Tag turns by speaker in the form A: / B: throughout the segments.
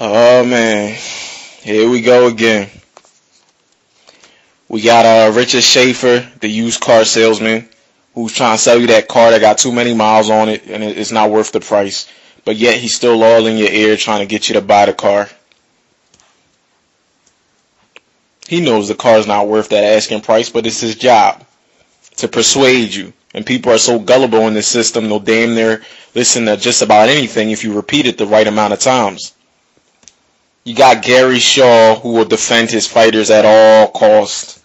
A: Oh man, here we go again. We got Richard Schaefer, the used car salesman, who's trying to sell you that car that got too many miles on it and it's not worth the price. But yet he's still all in your ear trying to get you to buy the car. He knows the car's not worth that asking price, but it's his job to persuade you. And people are so gullible in this system, they'll damn near listen to just about anything if you repeat it the right amount of times. You got Gary Shaw, who will defend his fighters at all costs.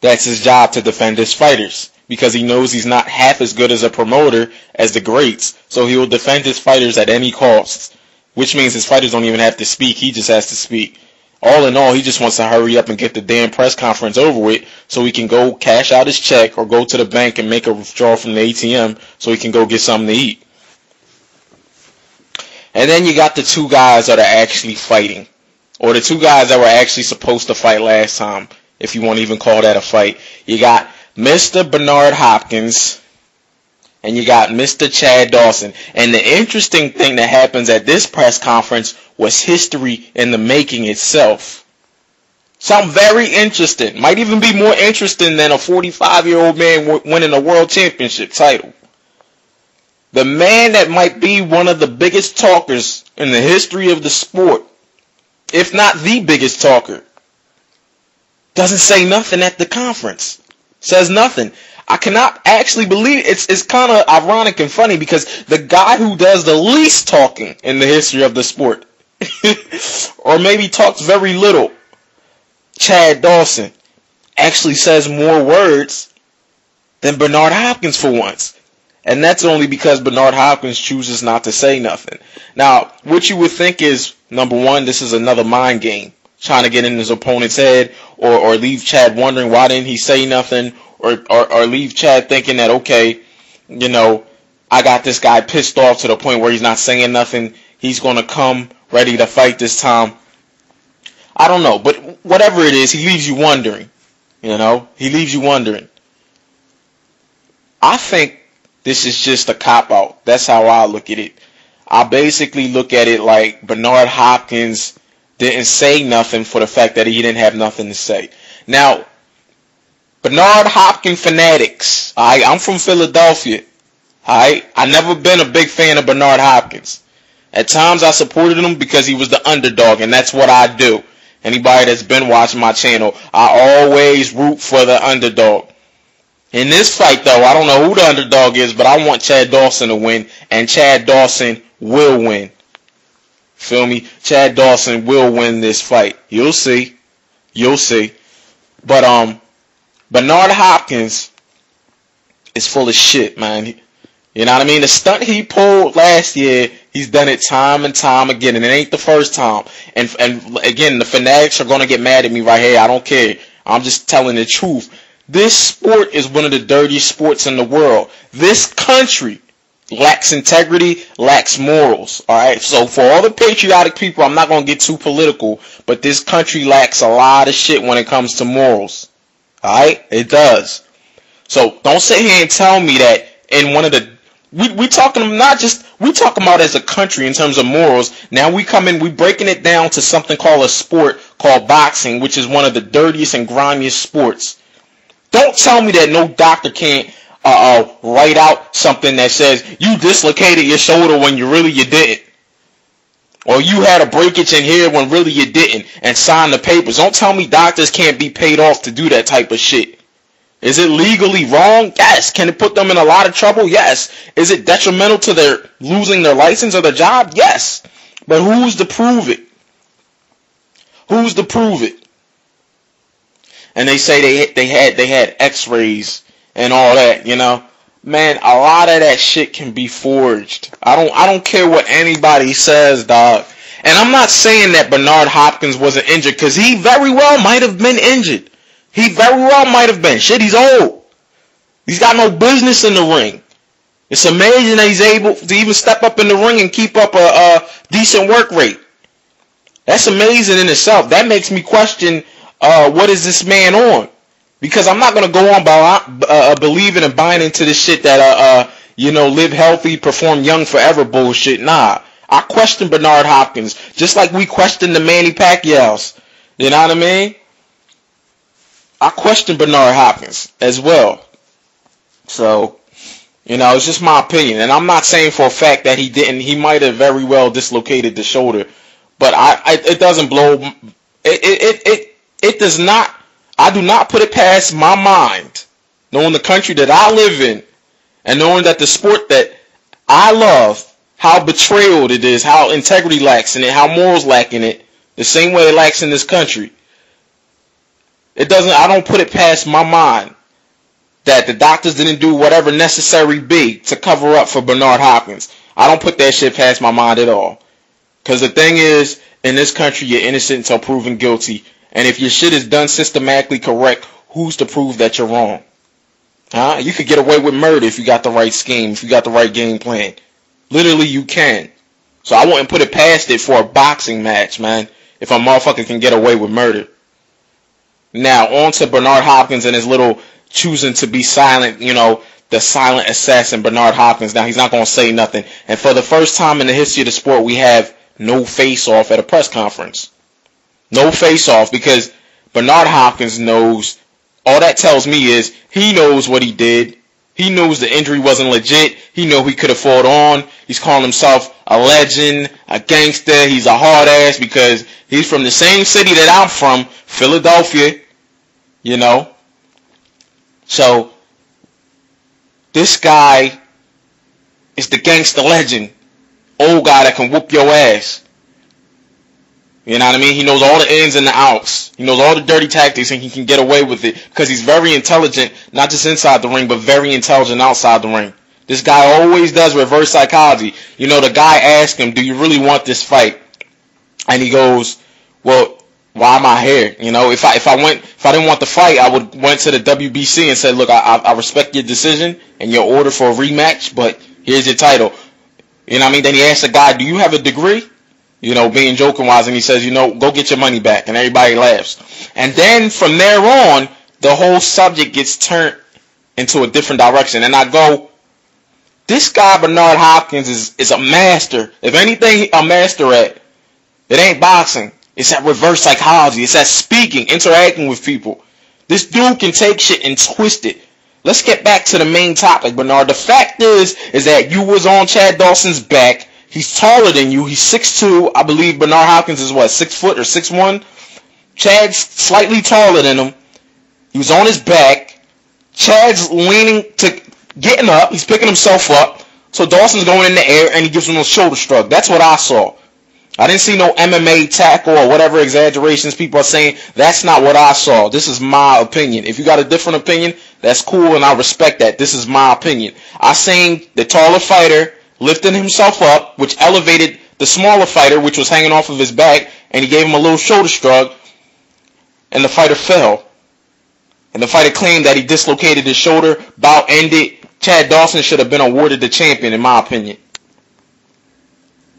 A: That's his job, to defend his fighters, because he knows he's not half as good as a promoter as the greats, so he will defend his fighters at any cost, which means his fighters don't even have to speak, he just has to speak. All in all, he just wants to hurry up and get the damn press conference over with so he can go cash out his check or go to the bank and make a withdrawal from the ATM so he can go get something to eat. And then you got the two guys that are actually fighting, or the two guys that were actually supposed to fight last time, if you want to even call that a fight. You got Mr. Bernard Hopkins and you got Mr. Chad Dawson. And the interesting thing that happens at this press conference was history in the making itself. Something very interesting. Might even be more interesting than a 45-year-old man winning a world championship title. The man that might be one of the biggest talkers in the history of the sport, if not the biggest talker, doesn't say nothing at the conference. Says nothing. I cannot actually believe it. It's kind of ironic and funny because the guy who does the least talking in the history of the sport, or maybe talks very little, Chad Dawson, actually says more words than Bernard Hopkins for once. And that's only because Bernard Hopkins chooses not to say nothing. Now, what you would think is, number one, this is another mind game, trying to get in his opponent's head, or leave Chad wondering why didn't he say nothing, or leave Chad thinking that, okay, you know, I got this guy pissed off to the point where he's not saying nothing, he's going to come ready to fight this time. I don't know, but whatever it is, he leaves you wondering, you know, he leaves you wondering. I think this is just a cop-out. That's how I look at it. I basically look at it like Bernard Hopkins didn't say nothing for the fact that he didn't have nothing to say. Now, Bernard Hopkins fanatics, I'm from Philadelphia. I never been a big fan of Bernard Hopkins. At times I supported him because he was the underdog, and that's what I do. Anybody that's been watching my channel, I always root for the underdog. In this fight, though, I don't know who the underdog is, but I want Chad Dawson to win, and Chad Dawson will win. Feel me? Chad Dawson will win this fight. You'll see. You'll see. But Bernard Hopkins is full of shit, man. You know what I mean? The stunt he pulled last year, he's done it time and time again, and it ain't the first time. And again, the fanatics are gonna get mad at me right here. I don't care. I'm just telling the truth. This sport is one of the dirtiest sports in the world. This country lacks integrity, lacks morals. Alright, so for all the patriotic people, I'm not going to get too political, but this country lacks a lot of shit when it comes to morals. Alright, it does. So don't sit here and tell me that in one of the, we talking about as a country in terms of morals. Now we breaking it down to something called a sport called boxing, which is one of the dirtiest and grimiest sports. Don't tell me that no doctor can't write out something that says you dislocated your shoulder when you didn't. Or you had a breakage in here when really you didn't, and sign the papers. Don't tell me doctors can't be paid off to do that type of shit. Is it legally wrong? Yes. Can it put them in a lot of trouble? Yes. Is it detrimental to their losing their license or their job? Yes. But who's to prove it? Who's to prove it? And they say they had X-rays and all that, you know. Man, a lot of that shit can be forged. I don't care what anybody says, dog. And I'm not saying that Bernard Hopkins wasn't injured, because he very well might have been injured. He very well might have been. Shit, he's old. He's got no business in the ring. It's amazing that he's able to even step up in the ring and keep up a decent work rate. That's amazing in itself. That makes me question, what is this man on? Because I'm not going to go on by believing and buying into this shit that, live healthy, perform young forever bullshit. Nah. I question Bernard Hopkins just like we question the Manny Pacquiao's. You know what I mean? I question Bernard Hopkins as well. So, it's just my opinion. And I'm not saying for a fact that he didn't. He might have very well dislocated the shoulder. But it doesn't blow. It does not. I do not put it past my mind, knowing the country that I live in, and knowing that the sport that I love, how betrayal it is, how integrity lacks in it, how morals lack in it, the same way it lacks in this country. I don't put it past my mind that the doctors didn't do whatever necessary be to cover up for Bernard Hopkins. I don't put that shit past my mind at all. Because the thing is, in this country, you're innocent until proven guilty. And if your shit is done systematically correct, who's to prove that you're wrong? You could get away with murder if you got the right scheme, if you got the right game plan. Literally, you can. So I wouldn't put it past it for a boxing match, man, if a motherfucker can get away with murder. Now, on to Bernard Hopkins and his little choosing to be silent, the silent assassin Bernard Hopkins. Now, he's not going to say nothing. And for the first time in the history of the sport, we have no face-off at a press conference. No face-off, because Bernard Hopkins knows, all that tells me is he knows what he did. He knows the injury wasn't legit. He knew he could have fought on. He's calling himself a legend, a gangster. He's a hard ass because he's from the same city that I'm from, Philadelphia. So this guy is the gangster legend. Old guy that can whoop your ass. You know what I mean? He knows all the ins and the outs. He knows all the dirty tactics, and he can get away with it because he's very intelligent, not just inside the ring, but very intelligent outside the ring. This guy always does reverse psychology. The guy asked him, do you really want this fight? And he goes, well, why am I here? If I didn't want the fight, I would went to the WBC and said, look, I respect your decision and your order for a rematch, but here's your title. You know what I mean? Then he asked the guy, do you have a degree? Being joking wise, and he says, go get your money back, and everybody laughs. And then from there on, the whole subject gets turned into a different direction. And I go, this guy Bernard Hopkins is a master. If anything, a master at, it ain't boxing. It's at reverse psychology. It's at speaking, interacting with people. This dude can take shit and twist it. Let's get back to the main topic, Bernard. The fact is that you was on Chad Dawson's back. He's taller than you. He's 6'2". I believe Bernard Hopkins is 6 foot or 6'1". Chad's slightly taller than him. He was on his back. Chad's getting up. He's picking himself up. So Dawson's going in the air and he gives him a shoulder shrug. That's what I saw. I didn't see no MMA tackle or whatever exaggerations people are saying. That's not what I saw. This is my opinion. If you got a different opinion, that's cool and I respect that. This is my opinion. I seen the taller fighter lifting himself up, which elevated the smaller fighter, which was hanging off of his back, and he gave him a little shoulder shrug, and the fighter fell. And the fighter claimed that he dislocated his shoulder, bout ended. Chad Dawson should have been awarded the champion, in my opinion.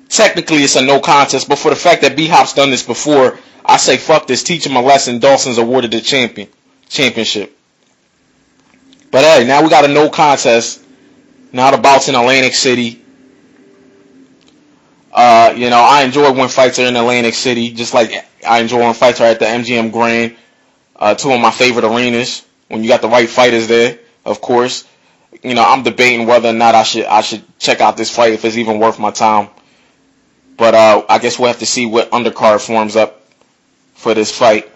A: Technically, it's a no contest, but for the fact that B-Hop's done this before, I say fuck this, teach him a lesson. Dawson's awarded the championship. But hey, now we got a no contest. Now the bout's in Atlantic City. I enjoy when fights are in Atlantic City, just like I enjoy when fights are at the MGM Grand. Two of my favorite arenas. When you got the right fighters there, of course. I'm debating whether or not I should check out this fight if it's even worth my time. But I guess we'll have to see what undercard forms up for this fight.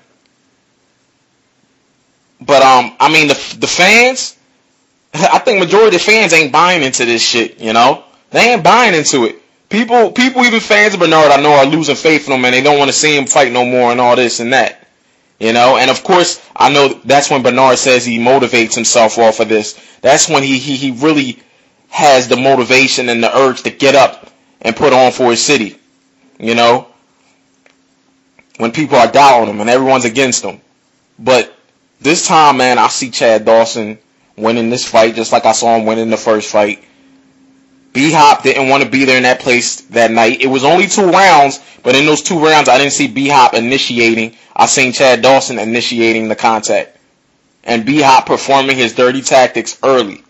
A: But the fans, I think majority of the fans ain't buying into this shit. They ain't buying into it. People, even fans of Bernard, I know, are losing faith in him, and they don't want to see him fight no more and all this and that. And of course, I know that's when Bernard says he motivates himself off of this. That's when he really has the motivation and the urge to get up and put on for his city. When people are doubting him and everyone's against him. But this time, man, I see Chad Dawson winning this fight just like I saw him winning the first fight. B-Hop didn't want to be there in that place that night. It was only 2 rounds, but in those 2 rounds, I didn't see B-Hop initiating. I seen Chad Dawson initiating the contact. And B-Hop performing his dirty tactics early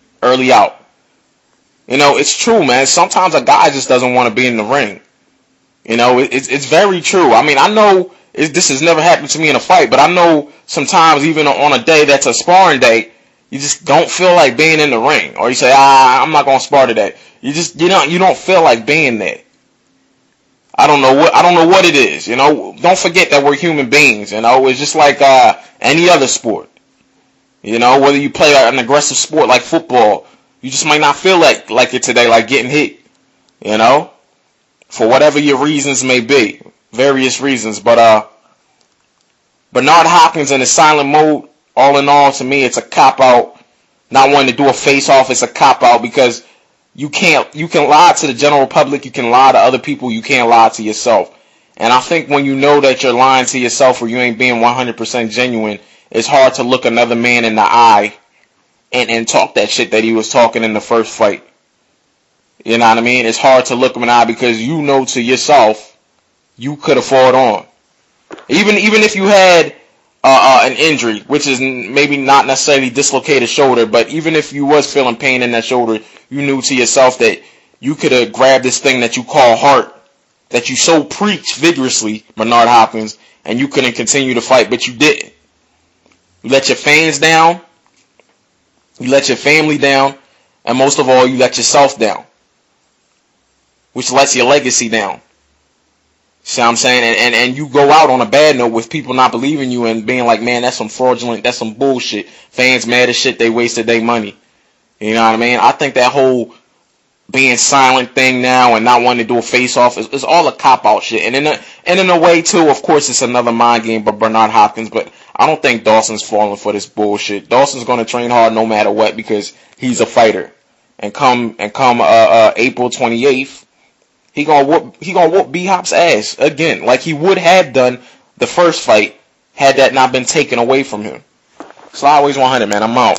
A: out. It's true, man. Sometimes a guy just doesn't want to be in the ring. It's very true. I mean, I know this has never happened to me in a fight, but I know sometimes even on a day that's a sparring day, you just don't feel like being in the ring, or you say, I'm not gonna spar today. You don't feel like being there. I don't know what it is. Don't forget that we're human beings. It's just like any other sport. Whether you play an aggressive sport like football, you just might not feel like it today, like getting hit. For whatever your reasons may be, various reasons. But Bernard Hopkins in the silent mode, all in all, to me, it's a cop-out. Not wanting to do a face-off, it's a cop-out because you can lie to the general public, you can lie to other people, you can't lie to yourself. And I think when you know that you're lying to yourself or you ain't being 100% genuine, it's hard to look another man in the eye and talk that shit that he was talking in the first fight. You know what I mean? It's hard to look him in the eye because you know to yourself you could have fought on. Even if you had an injury, which is maybe not necessarily dislocated shoulder, but even if you was feeling pain in that shoulder, you knew to yourself that you could have grabbed this thing that you call heart, that you so preach vigorously, Bernard Hopkins, and you couldn't continue to fight, but you didn't. You let your fans down, you let your family down, and most of all, you let yourself down, which lets your legacy down. See what I'm saying? And you go out on a bad note with people not believing you and being like, man, that's some fraudulent, that's some bullshit. Fans mad as shit, they wasted their money. You know what I mean? I think that whole being silent thing now and not wanting to do a face-off is all a cop-out shit. And in a way, too, of course, it's another mind game by Bernard Hopkins, but I don't think Dawson's falling for this bullshit. Dawson's going to train hard no matter what because he's a fighter. And come April 28th, he gonna whoop B-Hop's ass again, like he would have done the first fight had that not been taken away from him. So I always 100, man. I'm out.